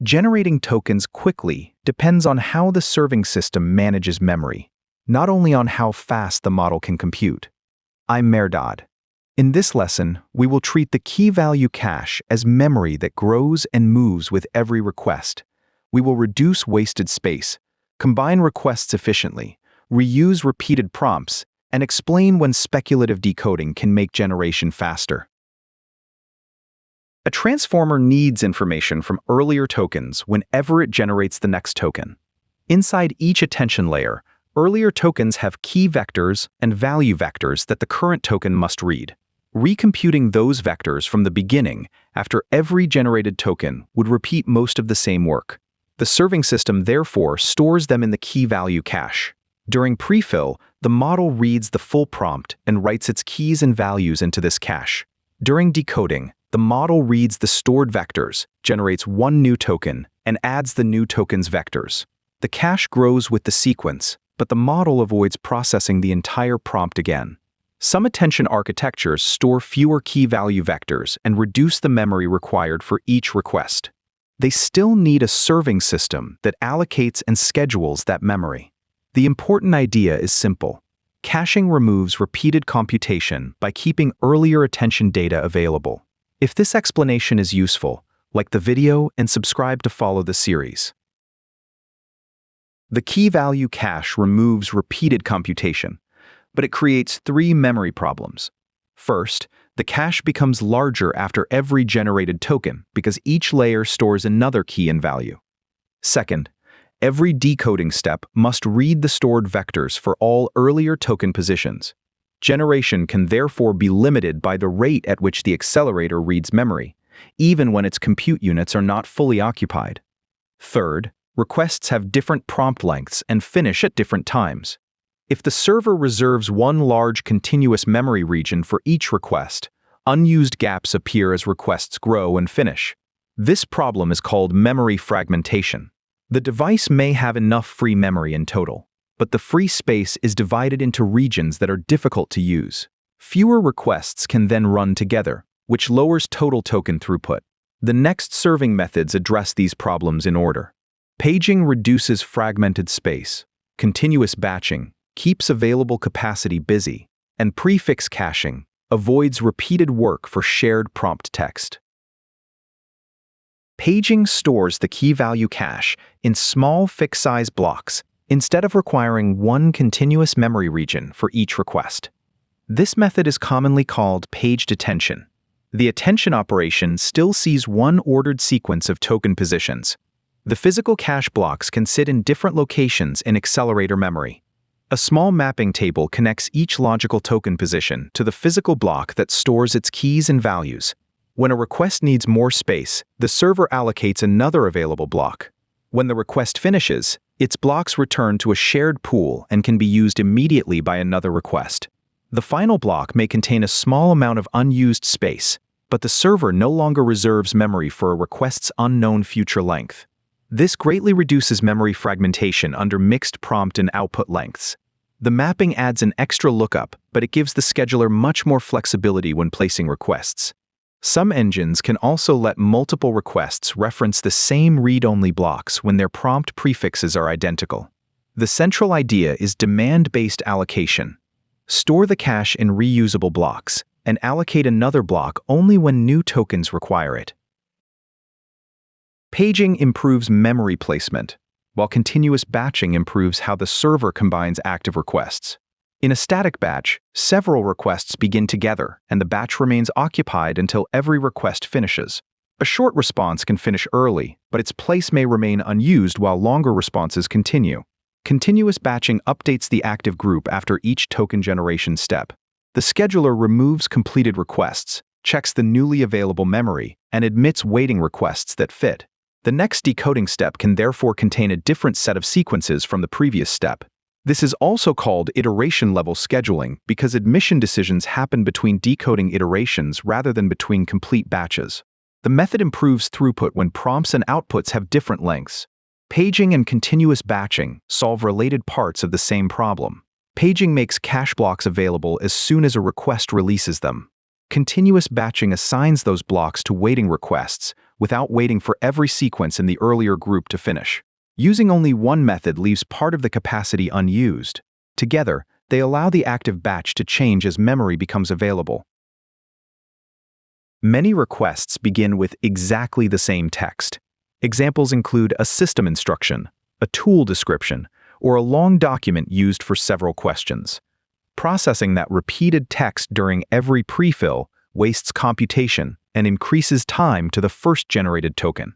Generating tokens quickly depends on how the serving system manages memory, not only on how fast the model can compute. I'm Mehrdad. In this lesson, we will treat the key-value cache as memory that grows and moves with every request. We will reduce wasted space, combine requests efficiently, reuse repeated prompts, and explain when speculative decoding can make generation faster. A transformer needs information from earlier tokens whenever it generates the next token. Inside each attention layer, earlier tokens have key vectors and value vectors that the current token must read. Recomputing those vectors from the beginning after every generated token would repeat most of the same work. The serving system therefore stores them in the key-value cache. During prefill, the model reads the full prompt and writes its keys and values into this cache. During decoding, the model reads the stored vectors, generates one new token, and adds the new token's vectors. The cache grows with the sequence, but the model avoids processing the entire prompt again. Some attention architectures store fewer key-value vectors and reduce the memory required for each request. They still need a serving system that allocates and schedules that memory. The important idea is simple. Caching removes repeated computation by keeping earlier attention data available. If this explanation is useful, like the video and subscribe to follow the series. The key-value cache removes repeated computation, but it creates three memory problems. First, the cache becomes larger after every generated token because each layer stores another key and value. Second, every decoding step must read the stored vectors for all earlier token positions. Generation can therefore be limited by the rate at which the accelerator reads memory, even when its compute units are not fully occupied. Third, requests have different prompt lengths and finish at different times. If the server reserves one large continuous memory region for each request, unused gaps appear as requests grow and finish. This problem is called memory fragmentation. The device may have enough free memory in total, but the free space is divided into regions that are difficult to use. Fewer requests can then run together, which lowers total token throughput. The next serving methods address these problems in order. Paging reduces fragmented space. Continuous batching keeps available capacity busy, and prefix caching avoids repeated work for shared prompt text. Paging stores the key-value cache in small fixed-size blocks instead of requiring one continuous memory region for each request. This method is commonly called PagedAttention. The attention operation still sees one ordered sequence of token positions. The physical cache blocks can sit in different locations in accelerator memory. A small mapping table connects each logical token position to the physical block that stores its keys and values. When a request needs more space, the server allocates another available block. When the request finishes, its blocks return to a shared pool and can be used immediately by another request. The final block may contain a small amount of unused space, but the server no longer reserves memory for a request's unknown future length. This greatly reduces memory fragmentation under mixed prompt and output lengths. The mapping adds an extra lookup, but it gives the scheduler much more flexibility when placing requests. Some engines can also let multiple requests reference the same read-only blocks when their prompt prefixes are identical. The central idea is demand-based allocation. Store the cache in reusable blocks and allocate another block only when new tokens require it. Paging improves memory placement, while continuous batching improves how the server combines active requests. In a static batch, several requests begin together, and the batch remains occupied until every request finishes. A short response can finish early, but its place may remain unused while longer responses continue. Continuous batching updates the active group after each token generation step. The scheduler removes completed requests, checks the newly available memory, and admits waiting requests that fit. The next decoding step can therefore contain a different set of sequences from the previous step. This is also called iteration-level scheduling because admission decisions happen between decoding iterations rather than between complete batches. The method improves throughput when prompts and outputs have different lengths. Paging and continuous batching solve related parts of the same problem. Paging makes cache blocks available as soon as a request releases them. Continuous batching assigns those blocks to waiting requests, without waiting for every sequence in the earlier group to finish. Using only one method leaves part of the capacity unused. Together, they allow the active batch to change as memory becomes available. Many requests begin with exactly the same text. Examples include a system instruction, a tool description, or a long document used for several questions. Processing that repeated text during every prefill wastes computation and increases time to the first generated token.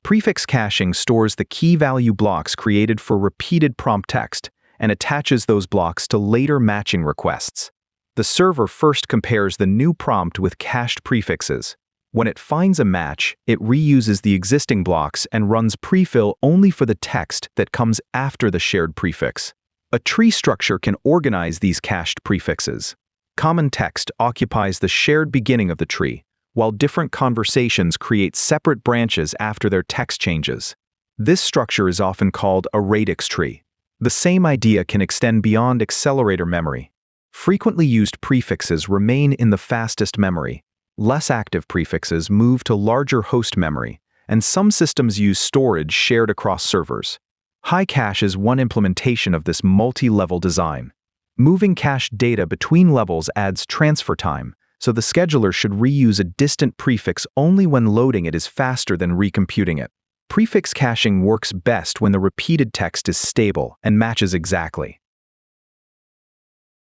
Prefix caching stores the key value blocks created for repeated prompt text and attaches those blocks to later matching requests. The server first compares the new prompt with cached prefixes. When it finds a match, it reuses the existing blocks and runs prefill only for the text that comes after the shared prefix. A tree structure can organize these cached prefixes. Common text occupies the shared beginning of the tree, while different conversations create separate branches after their text changes. This structure is often called a radix-tree. The same idea can extend beyond accelerator memory. Frequently used prefixes remain in the fastest memory. Less active prefixes move to larger host memory, and some systems use storage shared across servers. High cache is one implementation of this multi-level design. Moving cached data between levels adds transfer time, so the scheduler should reuse a distant prefix only when loading it is faster than recomputing it. Prefix caching works best when the repeated text is stable and matches exactly.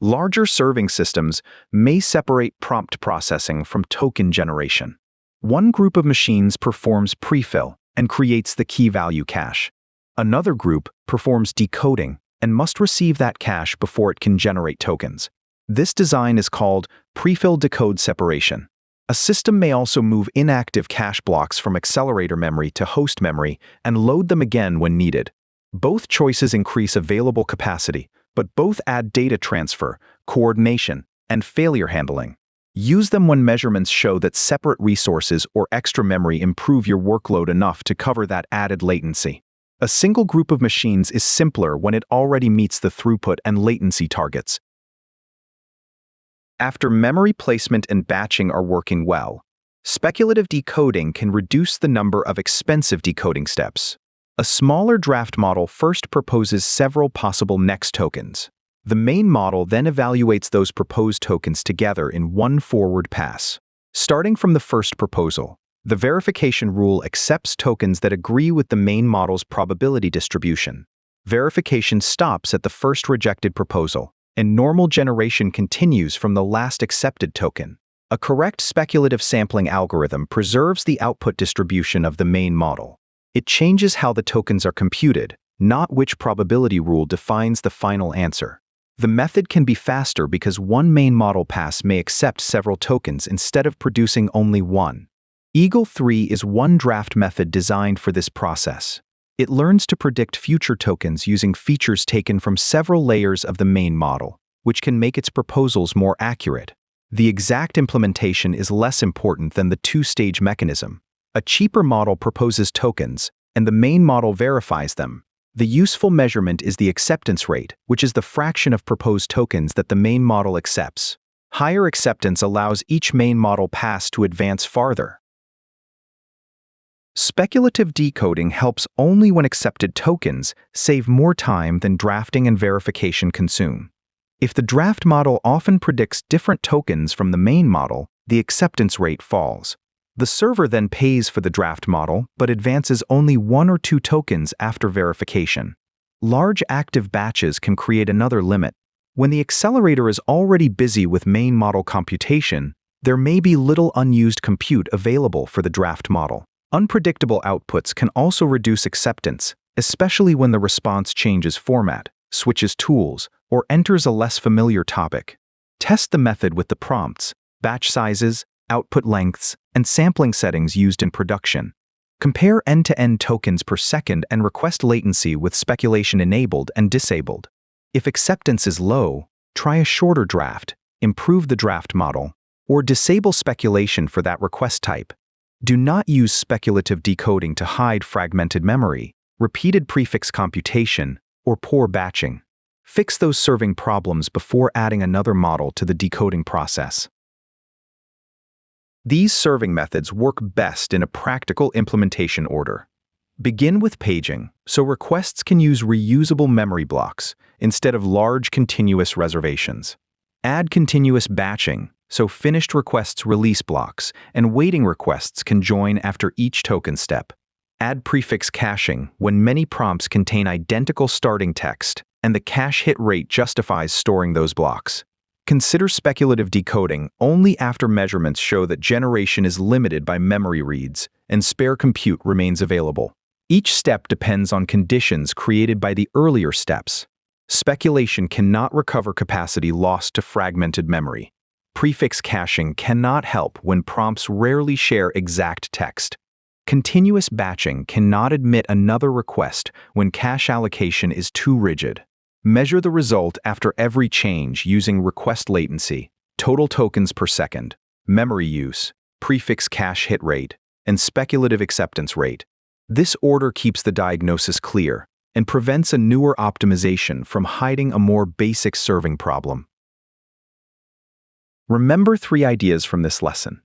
Larger serving systems may separate prompt processing from token generation. One group of machines performs prefill and creates the key value cache. Another group performs decoding and must receive that cache before it can generate tokens. This design is called prefill-decode separation. A system may also move inactive cache blocks from accelerator memory to host memory and load them again when needed. Both choices increase available capacity, but both add data transfer, coordination, and failure handling. Use them when measurements show that separate resources or extra memory improve your workload enough to cover that added latency. A single group of machines is simpler when it already meets the throughput and latency targets. After memory placement and batching are working well, speculative decoding can reduce the number of expensive decoding steps. A smaller draft model first proposes several possible next tokens. The main model then evaluates those proposed tokens together in one forward pass. Starting from the first proposal, the verification rule accepts tokens that agree with the main model's probability distribution. Verification stops at the first rejected proposal, and normal generation continues from the last accepted token. A correct speculative sampling algorithm preserves the output distribution of the main model. It changes how the tokens are computed, not which probability rule defines the final answer. The method can be faster because one main model pass may accept several tokens instead of producing only one. Eagle 3 is one draft method designed for this process. It learns to predict future tokens using features taken from several layers of the main model, which can make its proposals more accurate. The exact implementation is less important than the two-stage mechanism. A cheaper model proposes tokens, and the main model verifies them. The useful measurement is the acceptance rate, which is the fraction of proposed tokens that the main model accepts. Higher acceptance allows each main model pass to advance farther. Speculative decoding helps only when accepted tokens save more time than drafting and verification consume. If the draft model often predicts different tokens from the main model, the acceptance rate falls. The server then pays for the draft model, but advances only one or two tokens after verification. Large active batches can create another limit. When the accelerator is already busy with main model computation, there may be little unused compute available for the draft model. Unpredictable outputs can also reduce acceptance, especially when the response changes format, switches tools, or enters a less familiar topic. Test the method with the prompts, batch sizes, output lengths, and sampling settings used in production. Compare end-to-end tokens per second and request latency with speculation enabled and disabled. If acceptance is low, try a shorter draft, improve the draft model, or disable speculation for that request type. Do not use speculative decoding to hide fragmented memory, repeated prefix computation, or poor batching. Fix those serving problems before adding another model to the decoding process. These serving methods work best in a practical implementation order. Begin with paging, so requests can use reusable memory blocks instead of large continuous reservations. Add continuous batching, so finished requests release blocks, and waiting requests can join after each token step. Add prefix caching when many prompts contain identical starting text, and the cache hit rate justifies storing those blocks. Consider speculative decoding only after measurements show that generation is limited by memory reads, and spare compute remains available. Each step depends on conditions created by the earlier steps. Speculation cannot recover capacity lost to fragmented memory. Prefix caching cannot help when prompts rarely share exact text. Continuous batching cannot admit another request when cache allocation is too rigid. Measure the result after every change using request latency, total tokens per second, memory use, prefix cache hit rate, and speculative acceptance rate. This order keeps the diagnosis clear and prevents a newer optimization from hiding a more basic serving problem. Remember 3 ideas from this lesson.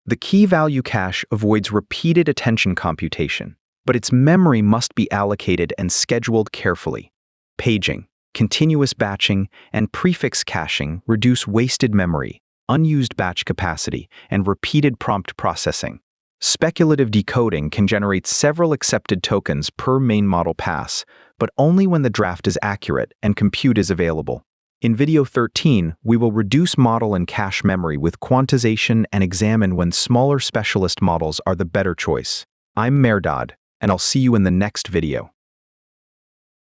The key value cache avoids repeated attention computation, but its memory must be allocated and scheduled carefully. Paging, continuous batching, and prefix caching reduce wasted memory, unused batch capacity, and repeated prompt processing. Speculative decoding can generate several accepted tokens per main model pass, but only when the draft is accurate and compute is available. In video 13, we will reduce model and cache memory with quantization and examine when smaller specialist models are the better choice. I'm Mehrdad, and I'll see you in the next video.